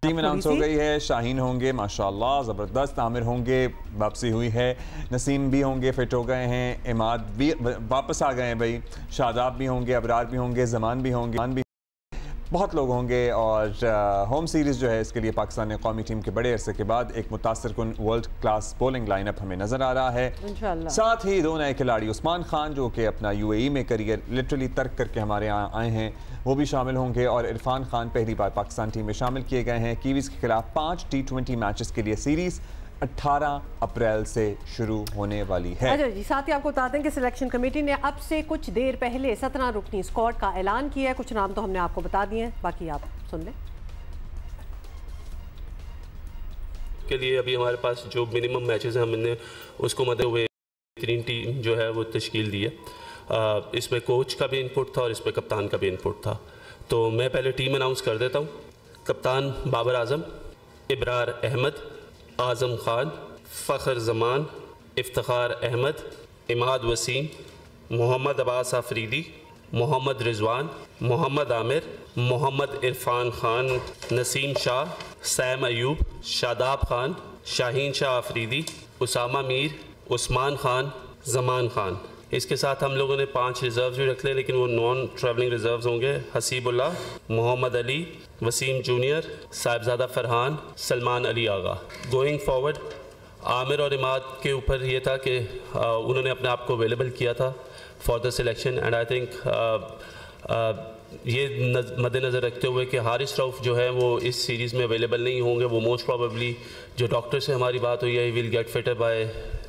Team announce हो गई है। शाहीन होंगे माशाल्लाह ज़बरदस्त, आमिर होंगे, वापसी हुई है, नसीम भी होंगे, फिट हो गए हैं, इमाद भी वापस आ गए हैं भाई, शादाब भी होंगे, अबरार भी होंगे, जमान भी होंगे, बहुत लोग होंगे। और होम सीरीज़ जो है इसके लिए पाकिस्तान कौमी टीम के बड़े अरसे के बाद एक मुतासर कुन वर्ल्ड क्लास बॉलिंग लाइनअप हमें नज़र आ रहा है। साथ ही दो नए खिलाड़ी उस्मान खान जो कि अपना UAE में करियर लिटरली तर्क करके हमारे यहाँ आए हैं, वो भी शामिल होंगे। और इरफान खान पहली बार पाकिस्तान टीम में शामिल किए गए हैं। कीवीज़ के खिलाफ 5 T20 मैचेस के लिए सीरीज़ 18 अप्रैल से शुरू होने वाली है। अच्छा जी, साथ ही आपको बता दें कि सिलेक्शन कमेटी ने अब से कुछ देर पहले 17 रुकनी स्क्वाड का ऐलान किया है। कुछ नाम तो हमने आपको बता दिए हैं, बाकी आप सुन लें। के लिए अभी हमारे पास जो मिनिमम मैचेस हैं हमने उसको मदे हुए बेहतरीन टीम जो है वो तश्कील दी है। इसमें कोच का भी इनपुट था और इसमें कप्तान का भी इनपुट था। तो मैं पहले टीम अनाउंस कर देता हूँ। कप्तान बाबर आजम, इब्रार अहमद, आज़म खान, फ़खर जमान, इफ्तिखार अहमद, इमाद वसीम, मोहम्मद अब्बास आफरीदी, मोहम्मद रिजवान, मोहम्मद आमिर, मोहम्मद इरफान खान, नसीम शाह, सैम अयूब, शादाब खान, शाहीन शाह आफरीदी, उसामा मीर, उस्मान खान, जमान खान। इसके साथ हम लोगों ने 5 रिज़र्व्स भी रख ले, लेकिन वो नॉन ट्रैवलिंग रिज़र्व्स होंगे। Hasibullah, Mohammad Ali, Wasim junior, Sahibzada Farhan, Salman Ali Agha. Going forward Aamir और इमाद के ऊपर ये था कि उन्होंने अपने आप को अवेलेबल किया था for the selection. And I think ये मद्देनज़र रखते हुए कि हारिस रऊफ़ जो है वो इस सीरीज़ में अवेलेबल नहीं होंगे। वो मोस्ट प्रॉबेबली, जो डॉक्टर से हमारी बात हुई है, will get fitter by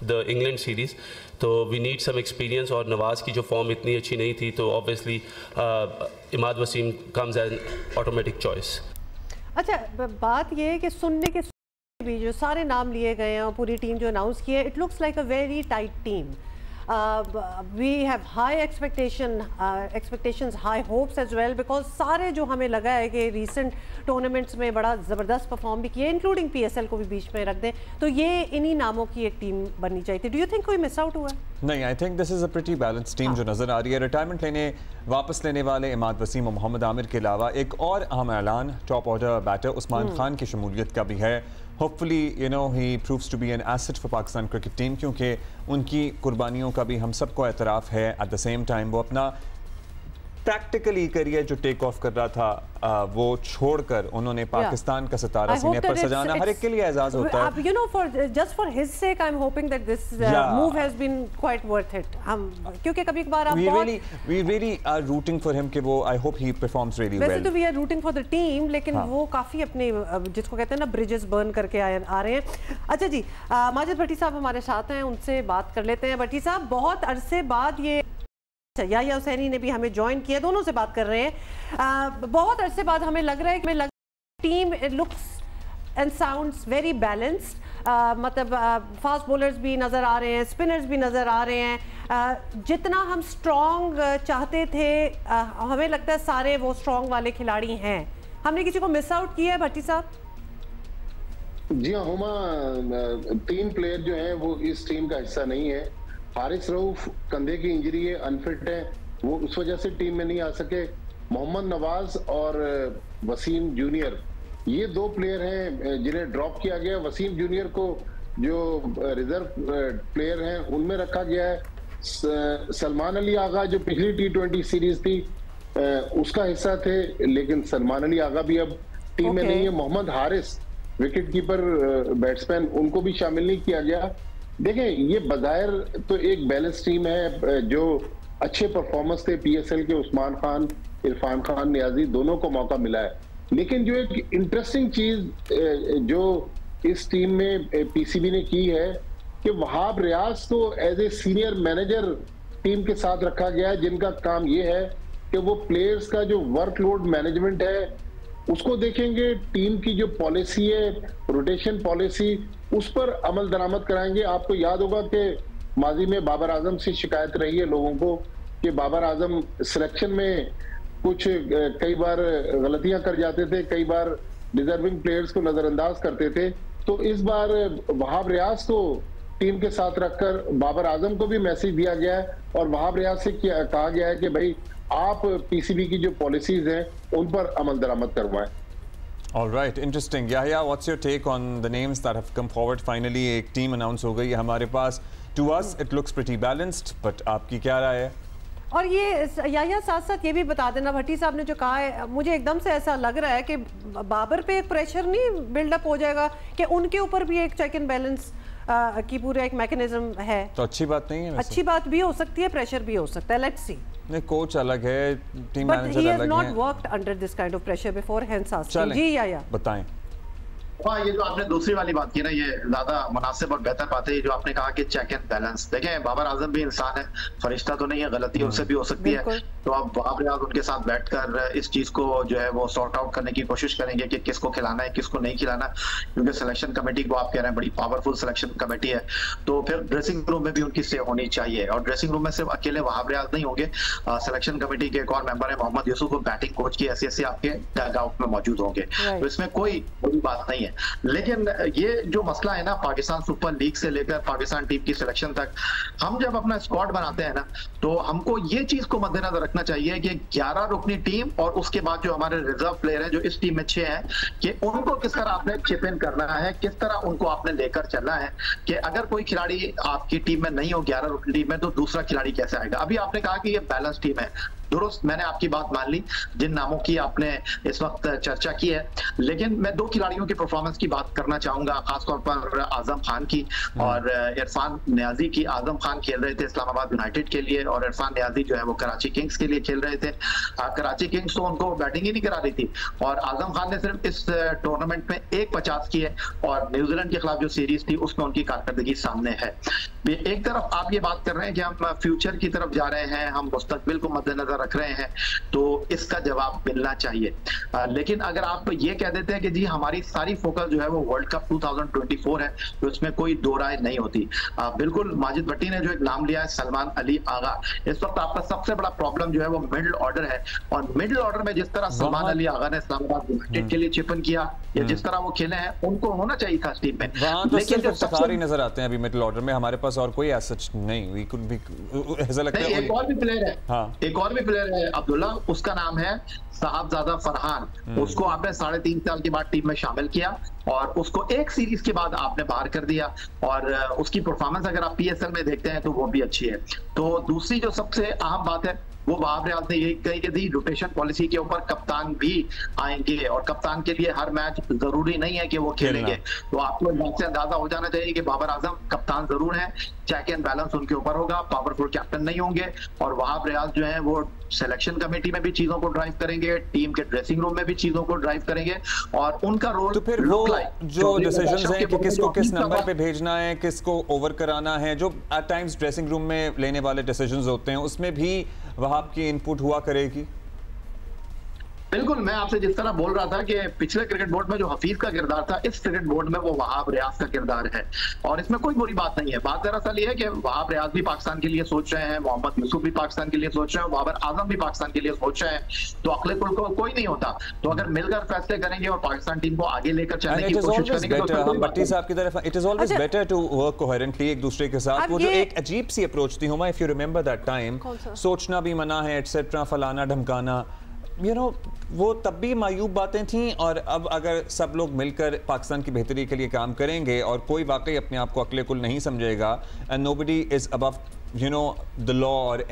the England series. तो वी नीड सम एक्सपीरियंस, और नवाज़ की जो फॉर्म इतनी अच्छी नहीं थी, तो obviously Imad Wasim comes as automatic choice. अच्छा, बात ये है कि सुनने के भी जो सारे नाम लिए गए हैं और पूरी टीम जो अनाउंस की है, it looks like a very tight team. we have high expectations, high hopes as well, because सारे जो हमें लगा है कि recent tournaments में बड़ा ज़बरदस्त परफॉर्म भी किए, इंक्लूडिंग PSL को भी बीच में रख दें, तो ये इन्हीं नामों की एक टीम बननी चाहिए थी। डू यू थिंक कोई मिस आउट हुआ है? नहीं, I think this is a pretty balance team जो नज़र आ रही है। रिटायरमेंट लेने वापस लेने वाले इमाद वसीम और मोहम्मद आमिर के अलावा एक और अहम ऐलान top order batter Usman Khan की शमूलियत का भी है। Hopefully he proves to be an asset for Pakistan cricket team, क्योंकि उनकी कुर्बानियों का भी हम सबको एतराफ़ है। एट द सेम टाइम वो अपना प्रैक्टिकली करियर जो टेक ऑफ कर रहा था वो छोड़कर उन्होंने पाकिस्तान का सितारा सीने पर सजाना हर एक के लिए एजाज होता है। You know, just for his sake, I'm hoping that this move has been quite worth it. क्योंकि कभी कभार आप we really are rooting for him कि वो I hope he performs really well. वैसे तो we are rooting for the team, लेकिन वो काफी अपने जिसको कहते हैं ना ब्रिजेस बर्न करके आ रहे हैं। अच्छा जी, माजिद भट्टी साहब हमारे साथ हैं, उनसे बात कर लेते हैं। भट्टी साहब, बहुत अरसे बाद ये याहिया हुसैनी ने भी हमें ज्वाइन किया, दोनों से बात कर रहे हैं। बहुत अरसे बाद हमें लग रहा है कि team looks and sounds very balanced. मतलब फास्ट बॉलर्स भी नज़र आ रहे हैं, स्पिनर्स भी नज़र आ रहे हैं। जितना हम स्ट्रॉन्ग चाहते थे, हमें लगता है सारे वो स्ट्रॉन्ग वाले खिलाड़ी हैं। हमने किसी को मिस आउट किया है भट्टी साहब? जी हाँ हुमा, 3 प्लेयर जो हैं वो इस टीम का हिस्सा नहीं है। हारिस रऊफ कंधे की इंजरी है, अनफिट है, वो उस वजह से टीम में नहीं आ सके। मोहम्मद नवाज और वसीम जूनियर, ये 2 प्लेयर हैं जिन्हें ड्रॉप किया गया। वसीम जूनियर को जो रिजर्व प्लेयर हैं उनमें रखा गया है। सलमान अली आगा जो पिछली T20 सीरीज थी उसका हिस्सा थे, लेकिन सलमान अली आगा भी अब टीम में नहीं है। Mohammad Haris wicket keeper batsman, उनको भी शामिल नहीं किया गया। देखें, ये बज़ाहिर तो एक बैलेंस टीम है। जो अच्छे परफॉर्मेंस थे PSL के, उस्मान खान, इरफान खान, नियाजी, दोनों को मौका मिला है। लेकिन जो एक इंटरेस्टिंग चीज जो इस टीम में PCB ने की है कि वहाब रियाज को as a senior manager team के साथ रखा गया है, जिनका काम ये है कि वो प्लेयर्स का जो वर्कलोड मैनेजमेंट है उसको देखेंगे, टीम की जो पॉलिसी है, रोटेशन पॉलिसी, उस पर अमल दरामद कराएंगे। आपको याद होगा कि माजी में बाबर आजम से शिकायत रही है लोगों को कि बाबर आजम सिलेक्शन में कुछ कई बार गलतियां कर जाते थे, कई बार डिजर्विंग प्लेयर्स को नजरअंदाज करते थे। तो इस बार वहाब रियाज को टीम के साथ रखकर बाबर आजम को भी मैसेज दिया गया है और वहाब रियाज से कहा गया है कि भाई आप PCB की जो पॉलिसीज हैं उन पर अमल दरामद करवाएं। All right, interesting. Yahya, what's your take on the names that have come forward? Finally, एक टीम अनाउंस हो गई है हमारे पास. To us, it looks pretty balanced, but आपकी क्या राय है? और ये या साथ साथ ये भी बता देना, भट्टी साहब ने जो कहा है, मुझे एकदम से ऐसा लग रहा है कि बाबर पे एक प्रेशर नहीं बिल्डअप हो जाएगा कि उनके ऊपर भी एक चेक एंड बैलेंस की पूरा एक मैकेनिज्म है. तो अच्छी बात नहीं है वैसे? अच्छी बात भी हो सकती है, प्रेशर भी हो सकता है. Let's see. नहीं, कोच अलग है, टीम मैनेजर अलग है. But he has not worked under this kind of pressure before, hence asking. जी या बताएं. हाँ, ये जो आपने दूसरी वाली बात की ना, ये ज्यादा मुनासिब और बेहतर बात है. जो आपने कहा कि चेक एंड बैलेंस, देखें बाबर आजम भी इंसान है, फरिश्ता तो नहीं है, गलती उनसे भी हो सकती है. तो अब वहाब रियाज उनके साथ बैठकर इस चीज को जो है वो सॉर्ट आउट करने की कोशिश करेंगे कि किसको खिलाना है, किसको नहीं खिलाना. क्योंकि सिलेक्शन कमेटी को आप कह रहे हैं बड़ी पावरफुल सिलेक्शन कमेटी है, तो फिर ड्रेसिंग रूम में भी उनकी स्टे होनी चाहिए. और ड्रेसिंग रूम में सिर्फ अकेले वहाब रियाज नहीं होंगे, सिलेक्शन कमेटी के एक और मेंबर है मोहम्मद यूसुफ, बैटिंग कोच की हैसियत से आपके डग आउट में मौजूद होंगे. तो इसमें कोई बड़ी बात नहीं है. लेकिन ये जो मसला है ना, पाकिस्तान सुपर लीग से लेकर पाकिस्तान टीम की सिलेक्शन तक, हम जब अपना स्क्वाड बनाते हैं ना, तो हमको ये चीज को मद्देनजर रखना चाहिए कि 11 रुकनी टीम और उसके बाद जो हमारे रिजर्व प्लेयर हैं जो इस टीम में 6 हैं, कि उनको किस तरह आपने चिप इन करना है, किस तरह उनको आपने लेकर चलना है. कि अगर कोई खिलाड़ी आपकी टीम में नहीं हो 11 रुकनी टीम में, तो दूसरा खिलाड़ी कैसे आएगा. अभी आपने कहा कि ये बैलेंस टीम है, दुरुस्त, मैंने आपकी बात मान ली जिन नामों की आपने इस वक्त चर्चा की है. लेकिन मैं 2 खिलाड़ियों की परफॉर्मेंस की बात करना चाहूंगा, खासतौर पर आजम खान की और इरफान नियाजी की. आजम खान खेल रहे थे इस्लामाबाद यूनाइटेड के लिए और इरफान नियाजी जो है वो कराची किंग्स के लिए खेल रहे थे. कराची किंग्स तो उनको बैटिंग ही नहीं करा रही थी, और आजम खान ने सिर्फ इस टूर्नामेंट में 150 की है, और न्यूजीलैंड के खिलाफ जो सीरीज थी उसमें उनकी कारकर्दगी सामने है. एक तरफ आप ये बात कर रहे हैं कि हम फ्यूचर की तरफ जा रहे हैं, हम मुस्तकबिल को मद्देनजर रख रहे हैं, तो इसका जवाब मिलना चाहिए. लेकिन अगर आप ये कह देते हैं कि जी हमारी सारी फोकस जो है वो वर्ल्ड कप 2024 है, तो इसमें कोई दो राय नहीं होती. बिल्कुल माजिद भट्टी ने जो एक नाम लिया है सलमान अली आगा, इस वक्त आपका सबसे बड़ा प्रॉब्लम जो है वो मिडिल ऑर्डर है. और मिडिल ऑर्डर में जिस तरह सलमान अली आगा ने इस्लामाबाद यूनाइटेड के लिए चिपन किया, या जिस तरह वो खेले हैं, उनको होना चाहिए था टीम में. लेकिन जो सफारी नजर आते हैं अभी मिडिल ऑर्डर में, हमारे पास और कोई सच नहीं. वी कुड बी, ऐसा लगता है. एक और भी प्लेयर है, हाँ, एक और भी प्लेयर है अब्दुल्ला, उसका नाम है साहबजादा फरहान. उसको आपने 3.5 साल के बाद टीम में शामिल किया और उसको एक सीरीज के बाद आपने बाहर कर दिया, और उसकी परफॉर्मेंस अगर आप पीएसएल में देखते हैं तो वो भी अच्छी है. तो दूसरी जो सबसे अहम बात है वो वहाब रियाज ने यही कही कि थी रोटेशन पॉलिसी के ऊपर कप्तान भी आएंगे, और कप्तान के लिए हर मैच जरूरी नहीं है कि वो खेलेंगे. तो आपको बात से अंदाजा हो जाना चाहिए कि बाबर आजम कप्तान जरूर है, चेक एंड बैलेंस उनके ऊपर होगा, पावरफुल कैप्टन नहीं होंगे. और वहाब रियाज जो है वो सिलेक्शन कमेटी में भी चीजों को ड्राइव करेंगे, टीम के ड्रेसिंग रूम में भी चीजों को ड्राइव करेंगे, और उनका रोल तो फिर वो जो डिसीजंस हैं कि किसको किस नंबर पे भेजना है, किसको ओवर कराना है, जो एट टाइम्स ड्रेसिंग रूम में लेने वाले डिसीजंस होते हैं, उसमें भी वहाब की इनपुट हुआ करेगी. बिल्कुल, मैं आपसे जिस तरह बोल रहा था कि पिछले क्रिकेट बोर्ड में जो हफीज का किरदार था, इस क्रिकेट बोर्ड में वो वहाब रियाज का किरदार है, और इसमें कोई बुरी बात नहीं है. बात दरअसल ये है कि वहाब रियाज भी पाकिस्तान के लिए सोच रहे हैं, मोहम्मद यूसुफ भी पाकिस्तान के लिए सोच रहे हैं, बाबर आजम भी पाकिस्तान के लिए सोच रहे हैं. तो अगले कुल को कोई नहीं होता. तो अगर मिलकर फैसले करेंगे और पाकिस्तान टीम को आगे लेकर चलने की कोशिश करेंगे, हम भट्टी साहब की तरफ, it is always better to work coherently एक दूसरे के साथ. वो जो एक अजीब सी अप्रोच थी Huma, if you remember that time, सोचना भी मना है एटसेट्रा, फलाना ढमकाना, यू नो, वो तब भी मायूब बातें थीं. और अब अगर सब लोग मिलकर पाकिस्तान की बेहतरी के लिए काम करेंगे और कोई वाकई अपने आप को अक्ल कुल नहीं समझेगा, and nobody is above you know the law और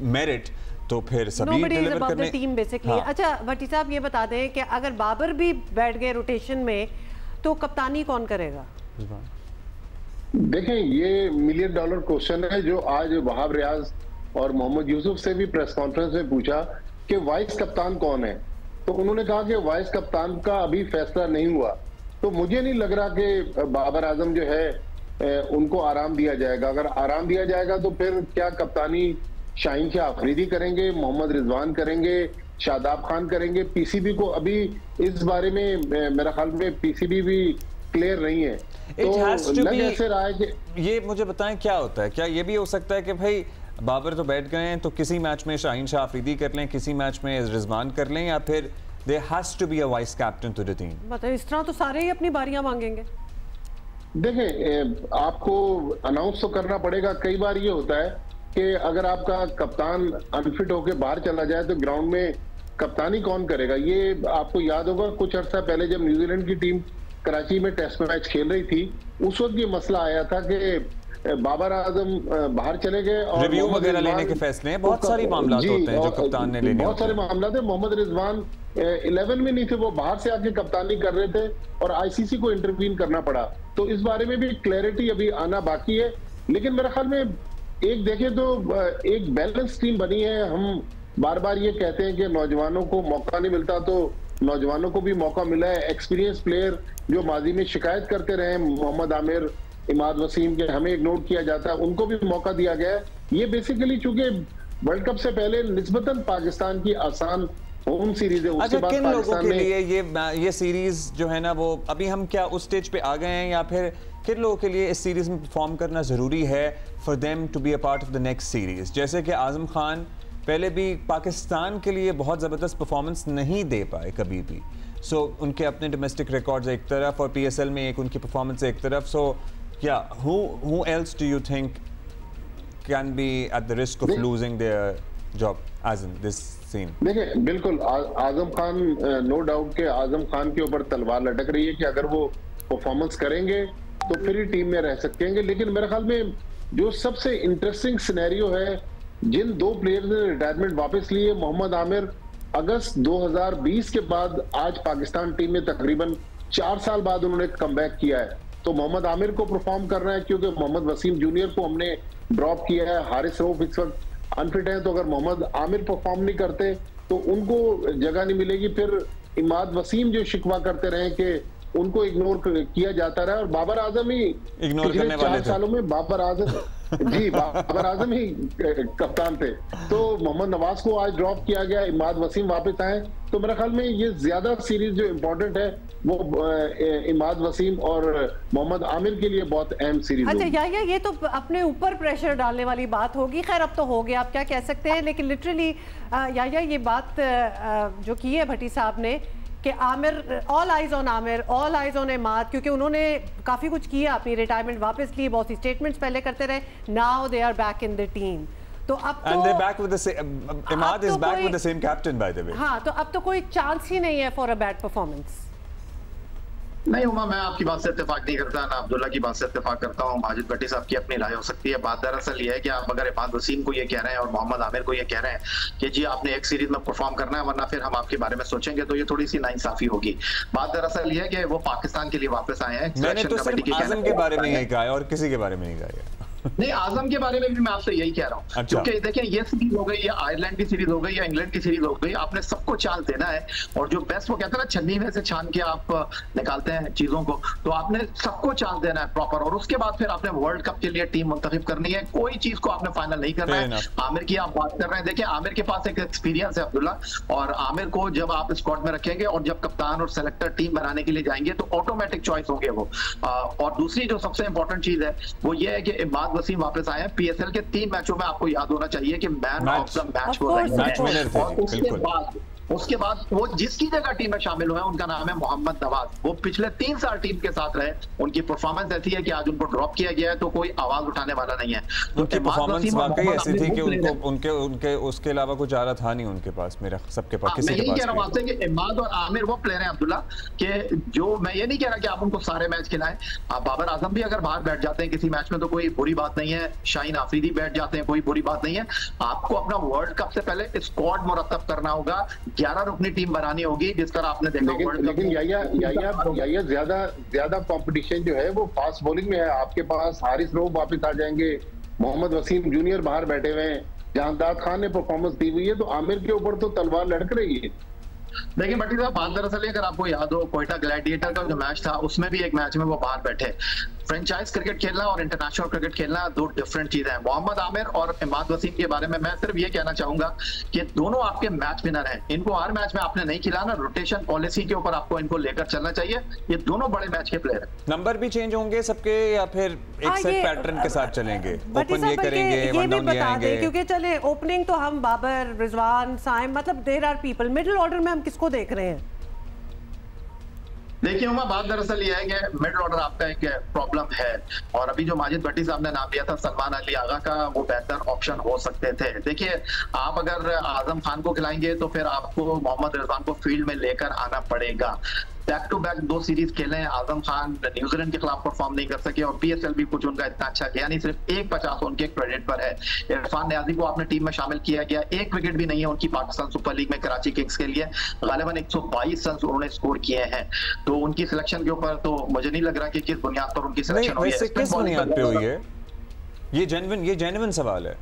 मेरिट, तो फिर सभी डिलीवर करने टीम बेसिकली. अच्छा भट्टी साहब ये बता दें कि अगर बाबर भी बैठ गए रोटेशन में, तो कप्तानी कौन करेगा? देखें, ये $1 मिलियन क्वेश्चन है जो आज वहाब रियाज और मोहम्मद यूसुफ से भी प्रेस कॉन्फ्रेंस में पूछा कि वाइस कप्तान कौन है, तो उन्होंने कहा कि वाइस कप्तान का अभी फैसला नहीं हुआ. तो मुझे नहीं लग रहा कि बाबर आजम जो है उनको आराम दिया जाएगा. अगर आराम दिया जाएगा तो फिर क्या कप्तानी शाहीन शाह अफरीदी करेंगे, मोहम्मद रिजवान करेंगे, शादाब खान करेंगे? पीसीबी को अभी इस बारे में मेरा ख्याल में पीसीबी भी क्लियर नहीं है. तो लग ऐसे रहा है कि ये मुझे बताएं क्या होता है. क्या ये भी हो सकता है कि भाई बाबर तो बैठ गए हैं, तो किसी मैच में शाहीन शाह अफरीदी कर लें, किसी मैच में रिजवान कर लें, या फिर there has to be a vice captain to the team? मतलब इस तरह तो सारे ही अपनी बारियां मांगेंगे. देखें, आपको अनाउंस तो करना पड़ेगा. कई बार ये होता है कि अगर आपका कप्तान अनफिट होकर बाहर चला जाए तो ग्राउंड में कप्तानी कौन करेगा? ये आपको याद होगा कुछ अर्सा पहले जब न्यूजीलैंड की टीम कराची में टेस्ट मैच खेल रही थी, उस वक्त ये मसला आया था कि बाबर आजम बाहर चले गए और रिव्यू वगैरह लेने के फैसले हैं, बहुत सारी मामला होते हैं जो कप्तान ने लेने, बहुत सारे मामला थे। मोहम्मद रिजवान 11 में नहीं थे, वो बाहर से आके कप्तानी कर रहे थे और आईसीसी को इंटरवीन करना पड़ा। तो इस बारे में भी क्लैरिटी अभी आना बाकी है, लेकिन मेरे ख्याल में एक देखें तो एक बैलेंस टीम बनी है। हम बार बार ये कहते हैं कि नौजवानों को मौका नहीं मिलता, तो नौजवानों को भी मौका मिला है। एक्सपीरियंस प्लेयर जो माजी में शिकायत करते रहे, मोहम्मद आमिर, इमाद वसीम के हमें इग्नोर किया जाता है, उनको भी मौका दिया गया है। ये बेसिकली चूंकि वर्ल्ड कप से पहले निस्बतन पाकिस्तान की आसान होम सीरीज है, उसके बाद किन लोगों पाकिस्तान के में लिए ये सीरीज जो है ना, वो अभी हम क्या उस स्टेज पे आ गए हैं, या फिर किन लोगों के लिए इस सीरीज में परफॉर्म करना जरूरी है for them to be a part of the next series? जैसे कि आजम खान पहले भी पाकिस्तान के लिए बहुत ज़बरदस्त परफॉर्मेंस नहीं दे पाए कभी भी, सो उनके अपने डोमेस्टिक रिकॉर्ड्स एक तरफ और PSL में एक उनकी परफॉर्मेंस एक तरफ। सो क्या who else do you think can be at the risk of losing their job as in this scene? देखिए, बिल्कुल आजम खान, नो डाउट के आजम खान के ऊपर तलवार लटक रही है कि अगर वो परफॉर्मेंस करेंगे तो फिर ही टीम में रह सकेंगे। लेकिन मेरे ख्याल में जो सबसे इंटरेस्टिंग सिनेरियो है, जिन दो प्लेयर्स ने रिटायरमेंट वापस ली है, मोहम्मद आमिर अगस्त 2020 के बाद आज पाकिस्तान टीम में तकरीबन 4 साल बाद उन्होंने कमबैक किया है। तो मोहम्मद आमिर को परफॉर्म करना है, क्योंकि मोहम्मद वसीम जूनियर को हमने ड्रॉप किया है, हारिस रऊफ इस वक्त अनफिट है, तो अगर मोहम्मद आमिर परफॉर्म नहीं करते तो उनको जगह नहीं मिलेगी। फिर इमाद वसीम जो शिकवा करते रहे कि उनको इग्नोर किया जाता रहा, और बाबर आजम ही इग्नोर करने वाले 4 सालों में बाबर आजम ही कप्तान थे। तो मोहम्मद नवाज को आज ड्रॉप किया गया, इमाद वसीम वापस आए, तो मेरे ख्याल में ये ज्यादा सीरीज जो इम्पोर्टेंट है वो इमाद वसीम और मोहम्मद आमिर के लिए बहुत अहम सीरीज। अच्छा या ये तो अपने ऊपर प्रेशर डालने वाली बात होगी, खैर अब तो हो गया, आप क्या कह सकते हैं। लेकिन लिटरली या ये बात जो की है भट्टी साहब ने कि Aamir, all eyes on Aamir, all eyes on Imad, क्योंकि उन्होंने काफ़ी कुछ किया, अपनी रिटायरमेंट वापस ली, बहुत सी स्टेटमेंट्स पहले करते रहे, now they are back in the team. तो अब तो and they're back with the same, Imad is back with the same captain by the way। हाँ, तो अब तो कोई चांस ही नहीं है फॉर अ बैड परफॉर्मेंस। नहीं उमा, मैं आपकी बात से इत्तेफाक नहीं करता, ना अब्दुल्ला की बात से इत्तेफाक करता हूँ। माजिद भट्टी साहब की अपनी राय हो सकती है। बात दरअसल ये है कि आप अगर इमाद वसीम को ये कह रहे हैं और मोहम्मद आमिर को ये कह रहे हैं कि जी आपने एक सीरीज में परफॉर्म करना है वरना फिर हम आपके बारे में सोचेंगे, तो ये थोड़ी सी नाइंसाफी होगी। बात दरअसल ये है कि वो पाकिस्तान के लिए वापस आए हैं। मैंने तो सिर्फ आजम के बारे में यही कहा है और किसी के बारे में नहीं कहा। नहीं, आजम के बारे में भी मैं आपसे यही कह रहा हूँ। अच्छा। क्योंकि देखिए, ये सीरीज हो गई, या आयरलैंड की सीरीज हो गई, या इंग्लैंड की सीरीज हो गई, आपने सबको चांस देना है, और जो बेस्ट, वो कहते हैं ना छन्नी में से छान के आप निकालते हैं चीजों को, तो आपने सबको चांस देना है प्रॉपर, और उसके बाद फिर आपने वर्ल्ड कप के लिए टीम मुंतखब करनी है। कोई चीज को आपने फाइनल नहीं करना है। आमिर की आप बात कर रहे हैं, देखिए आमिर के पास एक एक्सपीरियंस है अब्दुल्ला, और आमिर को जब आप स्क्वाड में रखेंगे और जब कप्तान और सेलेक्टर टीम बनाने के लिए जाएंगे तो ऑटोमेटिक चॉइस होंगे वो। और दूसरी जो सबसे इंपॉर्टेंट चीज है वो ये है कि इमाद वसीम वापस आए हैं। PSL के 3 मैचों में आपको याद होना चाहिए कि मैन ऑफ द मैच वो रहे हैं, और उसके बाद वो जिसकी जगह टीम में शामिल हुए हैं उनका नाम है मोहम्मद नवाज। वो पिछले 3 साल टीम के साथ रहे, उनकी परफॉर्मेंस ऐसी है कि आज उनको ड्रॉप किया गया है तो कोई आवाज उठाने वाला नहीं है। उनकी परफॉर्मेंस वाकई ऐसी थी कि उनके उसके अलावा कुछ आ रहा था नहीं उनके पास, मेरा सबके पास किसी के पास। मैं यही कह रहा हूं आपसे कि इमाद और आमिर वो प्लेयर हैं अब्दुल्ला कि जो, मैं ये नहीं कह रहा कि आप उनको सारे मैच खिलाएं। आप बाबर आजम भी अगर बाहर बैठ जाते हैं किसी मैच में तो कोई बुरी बात नहीं है, शाहीन आफरीदी बैठ जाते हैं, कोई बुरी बात नहीं है। आपको अपना वर्ल्ड कप से पहले स्क्वाड मुरतब करना होगा, 11 रुकनी टीम बनानी होगी, जिस तरह आपने देखा। लेकिन या ज्यादा कंपटीशन जो है वो फास्ट बॉलिंग में है। आपके पास हारिस रऊफ वापस आ जाएंगे, मोहम्मद वसीम जूनियर बाहर बैठे हुए हैं, जहांदाद खान ने परफॉर्मेंस दी हुई है, तो आमिर के ऊपर तो तलवार लटक रही है। देखिए भट्टी साहब, बात दरअसल अगर आपको याद हो, कोयटा ग्लैडिएटर का जो मैच था उसमें भी एक मैच में वो बाहर बैठे। फ्रेंचाइज क्रिकेट खेलना और इंटरनेशनल क्रिकेट खेलना 2 डिफरेंट चीजें हैं। मोहम्मद आमिर और इमाद वसीम के बारे में मैं सिर्फ ये कहना चाहूंगा कि दोनों आपके मैच विनर हैं। इनको हर मैच में आपने नहीं खिलाना, रोटेशन पॉलिसी के ऊपर आपको इनको लेकर चलना चाहिए। ये दोनों बड़े मैच के प्लेयर हैं। नंबर भी चेंज होंगे सबके या फिर एक सेट पैटर्न के साथ चलेंगे? ओपन ये करेंगे, वन डाउन ये आएंगे? क्योंकि चले ओपनिंग तो हम बाबर, रिजवान, साइम, मतलब there are people. Middle order में हम किसको देख रहे हैं? देखिए उमा, बात दरअसल ये है कि मिड ऑर्डर आपका एक प्रॉब्लम है, और अभी जो माजिद भट्टी साहब ने नाम लिया था सलमान अली आगा का, वो बेहतर ऑप्शन हो सकते थे। देखिए आप अगर आजम खान को खिलाएंगे तो फिर आपको मोहम्मद रिजवान को फील्ड में लेकर आना पड़ेगा। बैक टू बैक 2 सीरीज खेले हैं, आजम खान न्यूजीलैंड के खिलाफ परफॉर्म नहीं कर सके, और पीएसएल भी कुछ उनका इतना अच्छा गया नहीं, सिर्फ 150 उनके क्रेडिट पर है। इरफान नियाजी को आपने टीम में शामिल किया गया, 1 विकेट भी नहीं है उनकी पाकिस्तान सुपर लीग में कराची किंग्स के लिए, गालिबन 122 रन उन्होंने स्कोर किए हैं। तो उनकी सिलेक्शन के ऊपर तो मुझे नहीं लग रहा कि किस बुनियाद पर उनकी सिलेक्शन हुई है। किस बुनियाद पे हुई है? ये जेन्युइन सवाल है।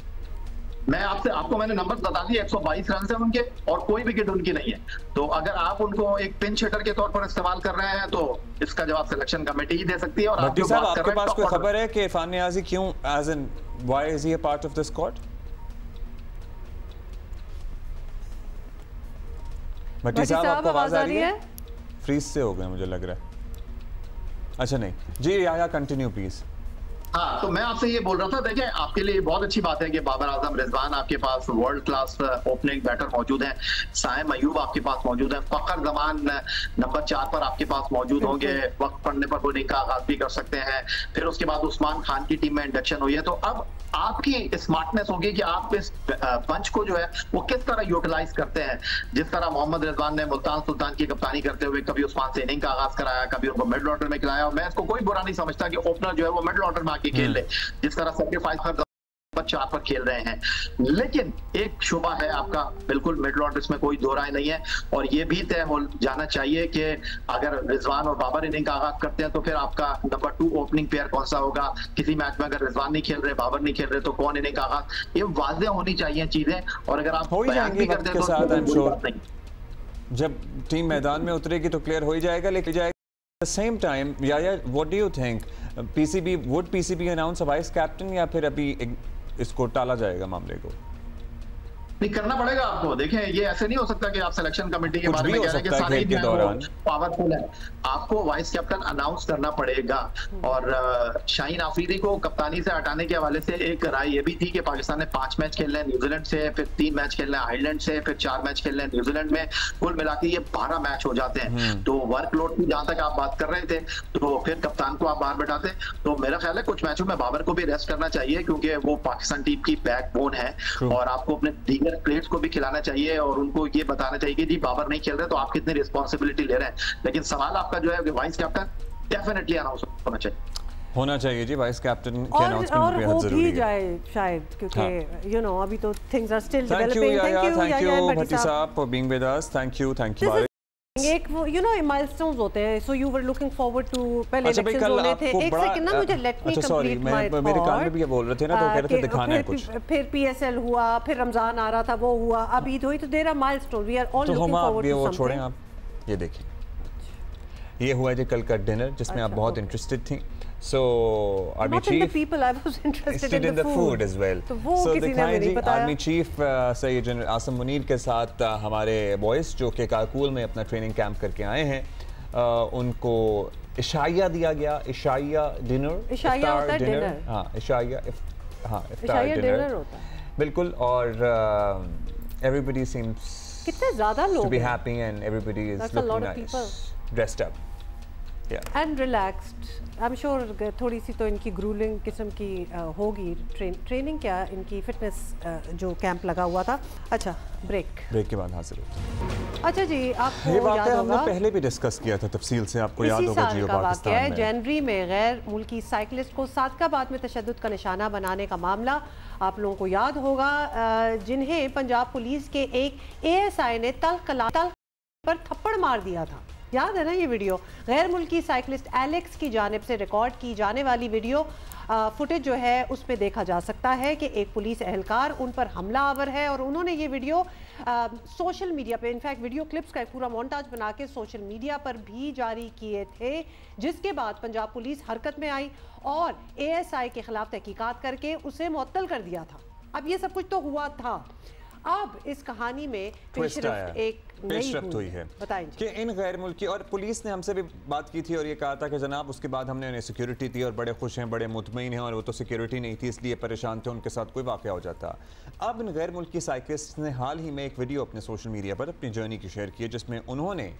मैं आपको मैंने नंबर बता दिए, 122 रन है उनके और कोई विकेट उनकी नहीं है। तो अगर आप उनको एक पिंच हिटर के तौर पर इस्तेमाल कर रहे हैं तो इसका जवाब सिलेक्शन कमेटी ही दे सकती है। और भट्टी साहब, आपके पास कोई खबर है कि इरफान नियाजी क्यों, as in why is he a part of the squad? Bhatti sahab, आपको आवाज आ रही है? फ्रीज से हो गए मुझे लग रहा है। अच्छा नहीं जी, या कंटिन्यू प्लीज। हाँ, तो मैं आपसे ये बोल रहा था, देखिए आपके लिए बहुत अच्छी बात है कि बाबर आजम, रिजवान आपके पास वर्ल्ड क्लास ओपनिंग बैटर मौजूद हैं, साइम अयूब आपके पास मौजूद हैं, फखर जमान नंबर 4 पर आपके पास मौजूद होंगे, वक्त पड़ने पर बोलिंग का आगाज भी कर सकते हैं। फिर उसके बाद उस्मान खान की टीम में इंडक्शन हुई है। तो अब आपकी स्मार्टनेस होगी कि आप इस पंच को जो है वो किस तरह यूटिलाइज करते हैं। जिस तरह मोहम्मद रिजवान ने मुल्तान सुल्तान की कप्तानी करते हुए कभी उस्मान से इनिंग का आगाज कराया, कभी उनको मिडिल ऑर्डर में खिलाया, और मैं इसको कोई बुरा नहीं समझता कि ओपनर जो है वो मिडिल ऑर्डर में आके खेल ले, जिस तरह सेक्रीफाइस कर 4 पर खेल रहे हैं। लेकिन एक शुबा है आपका, बिल्कुल मिडिल ऑर्डर, इसमें कोई दो राय नहीं है। और ये भी तय हो जाना चाहिए कि अगर रिजवान और बाबर इनिंग का आगाज करते हैं तो फिर आपका नंबर 2 ओपनिंग पेयर कौन सा होगा। किसी मैच में अगर रिजवान नहीं खेल रहे, बाबर नहीं खेल रहे, तो कौन इनिंग का आगाज, ये वाज़ेह होनी चाहिए चीजें। और अगर आप बयान भी करते हैं तो जब टीम मैदान में उतरेगी तो क्लियर हो ही जाएगा। लेकिन same time what do you think, PCB announce a vice captain, या फिर अभी इसको टाला जाएगा मामले को? नहीं, करना पड़ेगा आपको। देखें, ये ऐसे नहीं हो सकता कि आप सिलेक्शन कमेटी के बारे में कह रहे हैं कि सारे ही पावरफुल है। आपको वाइस कैप्टन अनाउंस करना पड़ेगा। और शाहीन आफरीदी को कप्तानी से हटाने के हवाले से एक राय ये भी थी कि पाकिस्तान ने 5 मैच खेलने हैं न्यूजीलैंड से, फिर 3 मैच खेलने हैं आयरलैंड से, फिर 4 मैच खेलने हैं न्यूजीलैंड में, कुल मिलाकर ये 12 मैच हो जाते हैं। तो वर्कलोड की जहां तक आप बात कर रहे थे, तो फिर कप्तान को आप बाहर बैठाते, तो मेरा ख्याल है कुछ मैचों में बाबर को भी रेस्ट करना चाहिए, क्योंकि वो पाकिस्तान टीम की बैकबोन है। और आपको अपने प्लेयर्स को भी खिलाना चाहिए और उनको ये बताना चाहिए कि जी बाबर नहीं खेल रहे तो आप कितनी रिस्पॉन्सिबिलिटी ले रहे हैं। लेकिन सवाल आपका जो है वाइस कैप्टन डेफिनेटली अनाउंस होना चाहिए जी, वाइस कैप्टन के अनाउंसमेंट बेहद जरूरी है। जाए शायद, क्योंकि अभी तो things are still developing. Thank you Bhatti sahab for being with us. Thank you एक माइलस्टोन्स होते हैं, so you were looking forward to, पहले इलेक्शंस होने थे। एक सेकंड ना, मुझे let me complete my thought. मेरे कान में भी ये बोल रहे थे ना, तो कह रहे थे दिखाना है कुछ। फिर पीएसएल हुआ, फिर रमजान आ रहा था, वो हुआ, अब ईद हुई, तो there are milestone, we are all looking forward to something. छोड़ें आप, ये देखिए, ये हुआ जी कल का डिनर जिसमें आप बहुत इंटरेस्टेड थी। So Army Chief, the people, I was interested in the food as well. तो वो किसी ने नहीं बताया। Army chief Syed general Asim Munir के साथ हमारे बॉयज जो कि कारकुल में अपना ट्रेनिंग कैंप करके आए हैं, उनको इशाइया दिया गया। इशाइया डिनर, इशाइया होता है डिनर। हाँ, इशाइया, हाँ, इफ्तार डिनर होता है बिल्कुल। और everybody seems कितने ज़्यादा लोग to be happy and everybody is looking nice, dressed up. Yeah. And relaxed. I'm sure थोड़ी सी तो इनकी ग्रूलिंग किस्म की होगी, ट्रेनिंग क्या, इनकी फिटनेस जो कैंप लगा हुआ था। अच्छा, ब्रेक के बाद हाजिर होते। अच्छा जी, आपको ये याद होगा, हमने पहले भी डिस्कस किया था तफसील से, आपको याद होगा जियो पाकिस्तान में जनवरी में गैर मुल्की साइकिलिस्ट को सादकाबाद में तशद्दुद का निशाना बनाने का मामला आप लोगों को याद होगा, जिन्हें पंजाब पुलिस के एक ASI ने तल पर थप्पड़ मार दिया था। याद है ना ये वीडियो? गैर मुल्की साइकिलिस्ट एलेक्स की जानिब से रिकॉर्ड की जाने वाली वीडियो फुटेज जो है उसमें देखा जा सकता है कि एक पुलिस एहलकार उन पर हमला आवर है, और उन्होंने ये वीडियो सोशल मीडिया पे, इनफैक्ट वीडियो क्लिप्स का एक पूरा मोन्टाज बना के सोशल मीडिया पर भी जारी किए थे, जिसके बाद पंजाब पुलिस हरकत में आई और ASI के खिलाफ तहकीकात करके उसे मुअत्तल कर दिया था। अब ये सब कुछ तो हुआ था, अब इस कहानी में पेशरफ्त हुई है। बताएं कि इन गैर मुल्की, और पुलिस ने हमसे भी बात की थी और ये कहा था कि जनाब उसके बाद हमने उन्हें सिक्योरिटी दी और बड़े खुश हैं, बड़े मुतमईन हैं, और वो तो सिक्योरिटी नहीं थी इसलिए परेशान थे, उनके साथ कोई वाक़या हो जाता। अब इन गैर मुल्की साइकिलिस्ट ने हाल ही में एक वीडियो अपने सोशल मीडिया पर अपनी जर्नी की शेयर की है, जिसमें उन्होंने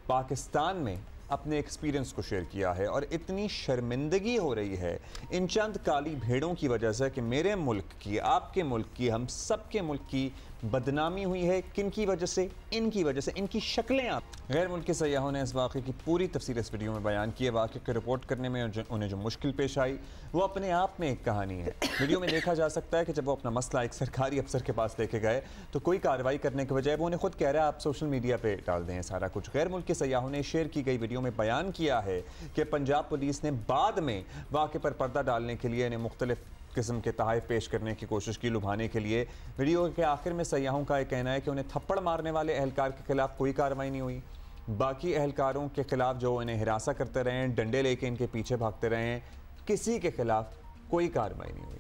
पाकिस्तान में अपने एक्सपीरियंस को शेयर किया है और इतनी शर्मिंदगी हो रही है इन चंद काली भेड़ों की वजह से कि मेरे मुल्क की, आपके मुल्क की, हम सबके मुल्क की बदनामी हुई है। किन की वजह से? इनकी वजह से। इनकी शक्लें आप गैर मुल्की सयाहों ने इस वाक़े की पूरी तफसील इस वीडियो में बयान की है। वाक़े की रिपोर्ट करने में उन्हें जो मुश्किल पेश आई वो अपने आप में एक कहानी है। वीडियो में देखा जा सकता है कि जब वो अपना मसला एक सरकारी अफसर के पास लेके गए तो कोई कार्रवाई करने के बजाय वो उन्हें खुद कह रहा है आप सोशल मीडिया पे डाल दें सारा कुछ। गैर मुल्की सयाहों ने शेयर की गई वीडियो में बयान किया है कि पंजाब पुलिस ने बाद में वाक़े पर पर्दा डालने के लिए इन्हें मुख्तलिफ किस्म के तहाइफ पेश करने की कोशिश की लुभाने के लिए। वीडियो के आखिर में सयाहों का यह कहना है कि उन्हें थप्पड़ मारने वाले एहलकार के खिलाफ कोई कार्रवाई नहीं हुई, बाकी एहलकारों के खिलाफ जो इन्हें हिरासा करते रहे हैं, डंडे लेके इनके पीछे भागते रहे हैं, किसी के खिलाफ कोई कार्रवाई नहीं हुई।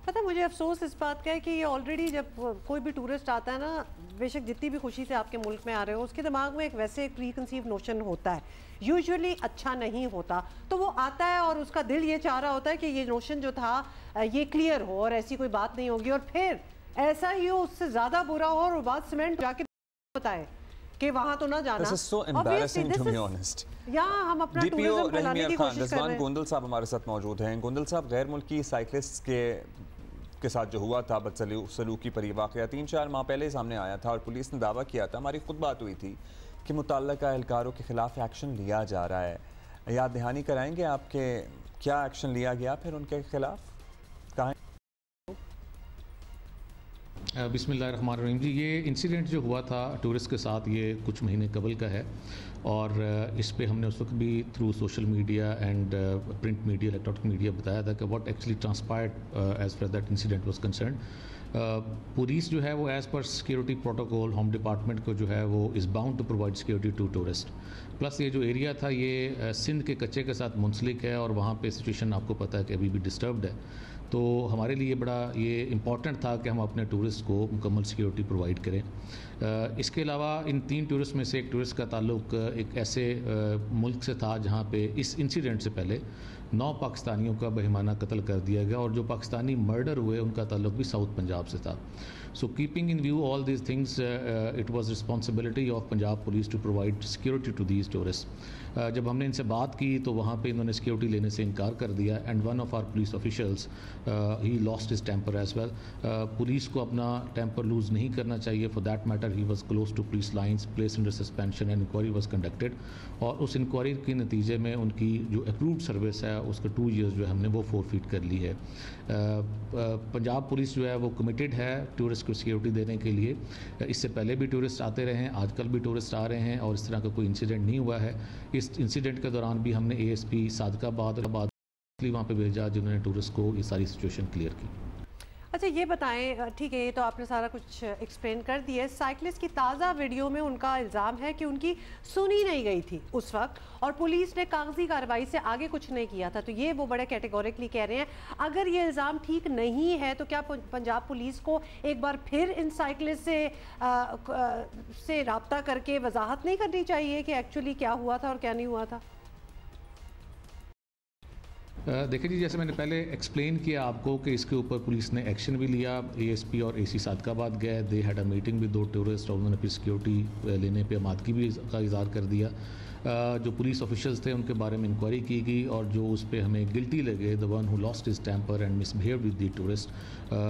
पता मुझे अफसोस इस बात का है कि ये ऑलरेडी जब कोई भी टूरिस्ट आता है ना, बेशक जितनी भी खुशी से आपके मुल्क में आ रहे हो, उसके दिमाग में एक वैसे एक प्री कंसीव नोशन होता है, यूजुअली अच्छा नहीं होता। तो वो आता है और उसका दिल ये चाह रहा होता है कि ये नोशन जो था ये क्लियर हो और ऐसी कोई बात नहीं होगी, और फिर ऐसा ही हो, उससे ज़्यादा बुरा हो और बात सीमेंट जाके बताए कि वहाँ तो ना जाना। This is so embarrassing to be honest. यहाँ हम अपना टूरिज्म फैलाने की कोशिश कर रहे हैं। गोंदल साहब हमारे साथ मौजूद हैं। गोंदल साहब, गैर मुल्की साइकिलिस्ट के साथ जो हुआ था बदसलूकी पर, यह वाक़या 3-4 माह पहले सामने आया था और पुलिस ने दावा किया था, हमारी खुद बात हुई थी कि मुतल्लिका एहलकारों के खिलाफ एक्शन लिया जा रहा है। याद दहानी कराएंगे आपके क्या एक्शन लिया गया फिर उनके खिलाफ? कहाँ? बिस्मिल्लाहिर्रहमानिर्रहीम जी, ये इंसिडेंट जो हुआ था टूरिस्ट के साथ ये कुछ महीने कबल का है और इस पे हमने उस वक्त भी through social media and print media, electronic media बताया था कि what actually transpired as far that incident was concern. Police जो है वो as per security protocol home department को जो है वो is bound to provide security to tourist. Plus ये जो एरिया था ये सिंध के कच्चे के साथ मुंसलिक है और वहाँ पे सिचुएशन आपको पता है कि अभी भी डिस्टर्ब्ड है। तो हमारे लिए बड़ा ये इम्पॉर्टेंट था कि हम अपने टूरिस्ट को मुकम्मल सिक्योरिटी प्रोवाइड करें। इसके अलावा इन 3 टूरिस्ट में से एक टूरिस्ट का ताल्लुक एक ऐसे मुल्क से था जहाँ पे इस इंसिडेंट से पहले 9 पाकिस्तानियों का बेईमाना कत्ल कर दिया गया और जो पाकिस्तानी मर्डर हुए उनका ताल्लुक भी साउथ पंजाब से था। So keeping in view all these things, it was responsibility of Punjab police to provide security to these tourist. जब हमने इनसे बात की तो वहाँ पे इन्होंने सिक्योरिटी लेने से इनकार कर दिया and one of our police officials he lost his temper as well. Police को अपना टेम्पर लूज़ नहीं करना चाहिए। For that matter he was close to police lines, place under suspension and inquiry was conducted और उस inquiry के नतीजे में उनकी जो अप्रूव्ड सर्विस है उसका 2 ईयर्स जो है हमने वो फोरफीट कर ली है। पंजाब पुलिस जो है वो कमिटेड है टूरिस्ट को सिक्योरिटी देने के लिए। इससे पहले भी टूरिस्ट आते रहे हैं, आजकल भी टूरिस्ट आ रहे हैं और इस तरह का कोई इंसिडेंट नहीं हुआ है। इस इंसिडेंट के दौरान भी हमने ASP सादकाबाद वहाँ पे भेजा जिन्होंने टूरिस्ट को ये सारी सिचुएशन क्लियर की। अच्छा ये बताएं, ठीक है ये तो आपने सारा कुछ एक्सप्लेन कर दिया है। साइकिलिस्ट की ताज़ा वीडियो में उनका इल्ज़ाम है कि उनकी सुनी नहीं गई थी उस वक्त और पुलिस ने कागजी कार्रवाई से आगे कुछ नहीं किया था, तो ये वो बड़े कैटेगोरिकली कह रहे हैं। अगर ये इल्ज़ाम ठीक नहीं है तो क्या पंजाब पुलिस को एक बार फिर इन साइकिलिस्ट से रब्ता करके वजाहत नहीं करनी चाहिए कि एक्चुअली क्या हुआ था और क्या नहीं हुआ था? देखिए जी, जैसे मैंने पहले एक्सप्लेन किया आपको कि इसके ऊपर पुलिस ने एक्शन भी लिया। ASP और AC सादकाबाद गए, they had a meeting with 2 tourist और उन्होंने फिर सिक्योरिटी लेने पे आमादगी भी का इज़हार कर दिया। जो पुलिस ऑफिशियल्स थे उनके बारे में इंक्वायरी की गई और जो उस पर हमें गिल्टी लगे, the one who lost his temper and misbehaved with the tourist,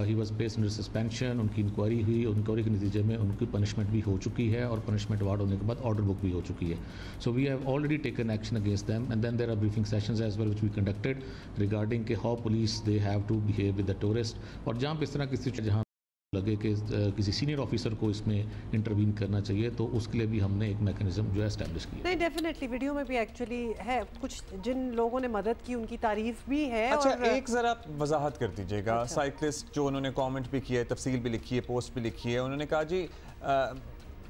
he was placed under suspension. उनकी इंक्वायरी हुई, इंक्वायरी के नतीजे में उनकी पनिशमेंट भी हो चुकी है और पनिशमेंट अवार्ड होने के बाद ऑर्डर बुक भी हो चुकी है। So we have already taken action against them and then there are briefing sessions as well which we conducted regarding के how police they have to behave with the tourist और जहाँ पे इस तरह की जहाँ लगे कि किसी सीनियर ऑफिसर को इसमें इंटरवीन करना चाहिए तो उसके लिए भी हमने एक मैकेनिज्म जो है एस्टैब्लिश किया। नहीं, डेफिनेटली वीडियो में भी एक्चुअली है कुछ जिन लोगों ने मदद की उनकी तारीफ भी है। अच्छा और एक ज़रा वजाहत कर दीजिएगा। अच्छा। साइकिलिस्ट जो उन्होंने कमेंट भी किया है, तफसील भी लिखी है, पोस्ट भी लिखी है, उन्होंने कहा जी